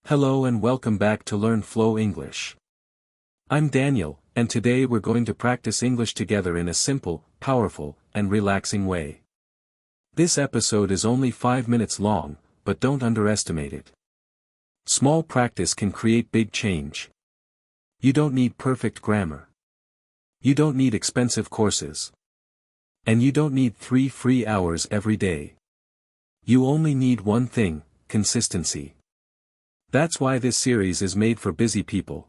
Hello and welcome back to Learn Flow English. I'm Daniel, and today we're going to practice English together in a simple, powerful, and relaxing way. This episode is only 5 minutes long, but don't underestimate it. Small practice can create big change. You don't need perfect grammar. You don't need expensive courses. And you don't need 3 free hours every day. You only need one thing: consistency. That's why this series is made for busy people.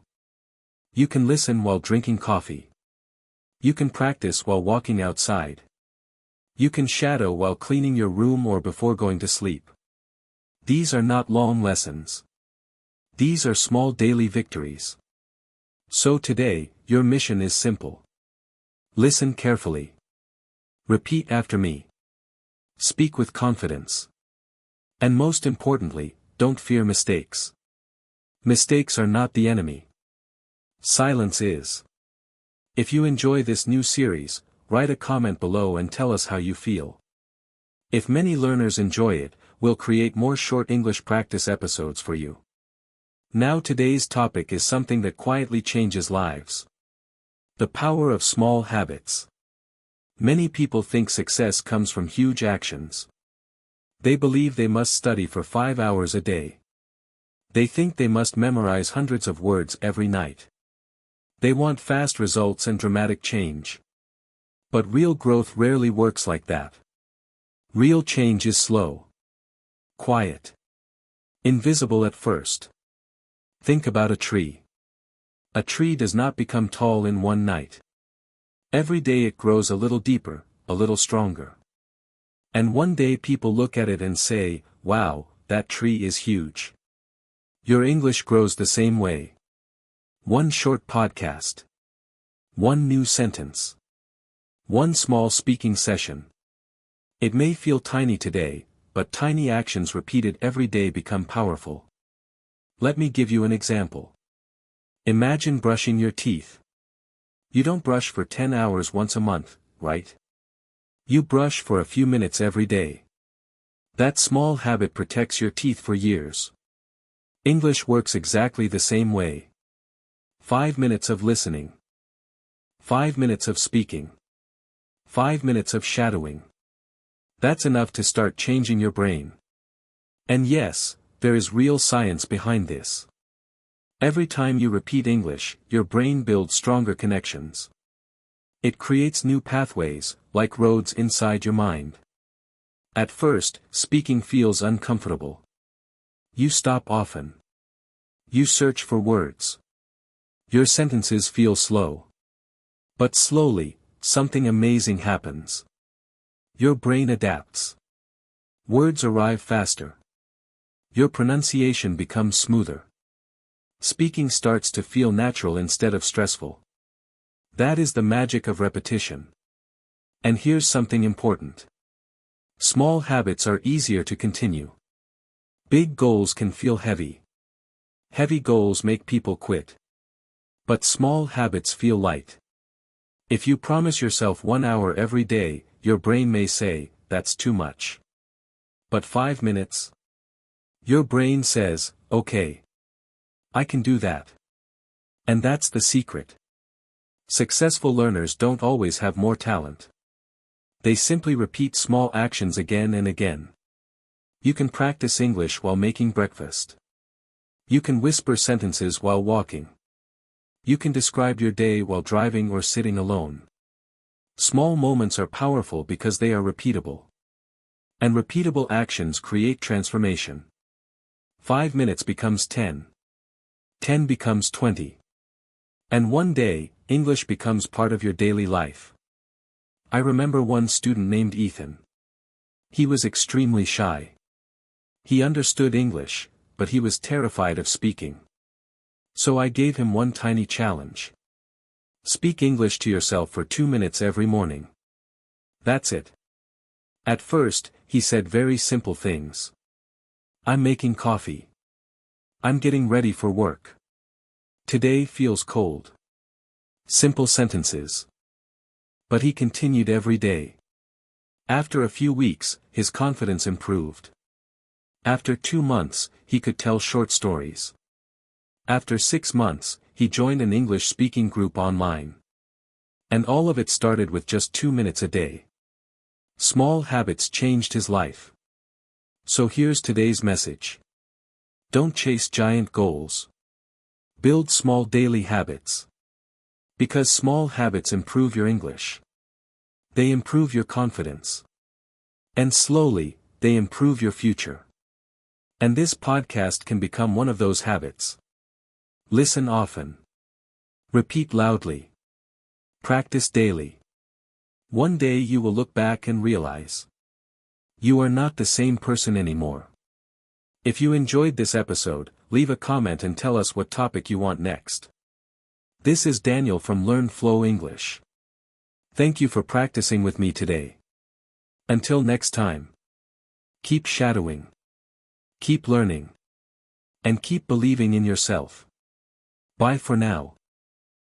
You can listen while drinking coffee. You can practice while walking outside. You can shadow while cleaning your room or before going to sleep. These are not long lessons. These are small daily victories. So today, your mission is simple. Listen carefully. Repeat after me. Speak with confidence. And most importantly, don't fear mistakes. Mistakes are not the enemy. Silence is. If you enjoy this new series, write a comment below and tell us how you feel. If many learners enjoy it, we'll create more short English practice episodes for you. Now today's topic is something that quietly changes lives. The power of small habits. Many people think success comes from huge actions. They believe they must study for 5 hours a day. They think they must memorize hundreds of words every night. They want fast results and dramatic change. But real growth rarely works like that. Real change is slow. Quiet. Invisible at first. Think about a tree. A tree does not become tall in one night. Every day it grows a little deeper, a little stronger. And one day people look at it and say, "Wow, that tree is huge." Your English grows the same way. One short podcast. One new sentence. One small speaking session. It may feel tiny today, but tiny actions repeated every day become powerful. Let me give you an example. Imagine brushing your teeth. You don't brush for 10 hours once a month, right? You brush for a few minutes every day. That small habit protects your teeth for years. English works exactly the same way. 5 minutes of listening. 5 minutes of speaking. 5 minutes of shadowing. That's enough to start changing your brain. And yes, there is real science behind this. Every time you repeat English, your brain builds stronger connections. It creates new pathways, like roads inside your mind. At first, speaking feels uncomfortable. You stop often. You search for words. Your sentences feel slow. But slowly, something amazing happens. Your brain adapts. Words arrive faster. Your pronunciation becomes smoother. Speaking starts to feel natural instead of stressful. That is the magic of repetition. And here's something important. Small habits are easier to continue. Big goals can feel heavy. Heavy goals make people quit. But small habits feel light. If you promise yourself 1 hour every day, your brain may say, "That's too much." But 5 minutes? Your brain says, "Okay. I can do that." And that's the secret. Successful learners don't always have more talent. They simply repeat small actions again and again. You can practice English while making breakfast. You can whisper sentences while walking. You can describe your day while driving or sitting alone. Small moments are powerful because they are repeatable. And repeatable actions create transformation. 5 minutes becomes 10. 10 becomes 20. And one day, English becomes part of your daily life. I remember one student named Ethan. He was extremely shy. He understood English, but he was terrified of speaking. So I gave him one tiny challenge. Speak English to yourself for 2 minutes every morning. That's it. At first, he said very simple things. "I'm making coffee. I'm getting ready for work. Today feels cold." Simple sentences. But he continued every day. After a few weeks, his confidence improved. After 2 months, he could tell short stories. After 6 months, he joined an English-speaking group online. And all of it started with just 2 minutes a day. Small habits changed his life. So here's today's message. Don't chase giant goals. Build small daily habits. Because small habits improve your English. They improve your confidence. And slowly, they improve your future. And this podcast can become one of those habits. Listen often. Repeat loudly. Practice daily. One day you will look back and realize you are not the same person anymore. If you enjoyed this episode, leave a comment and tell us what topic you want next. This is Daniel from Learn Flow English. Thank you for practicing with me today. Until next time. Keep shadowing. Keep learning. And keep believing in yourself. Bye for now.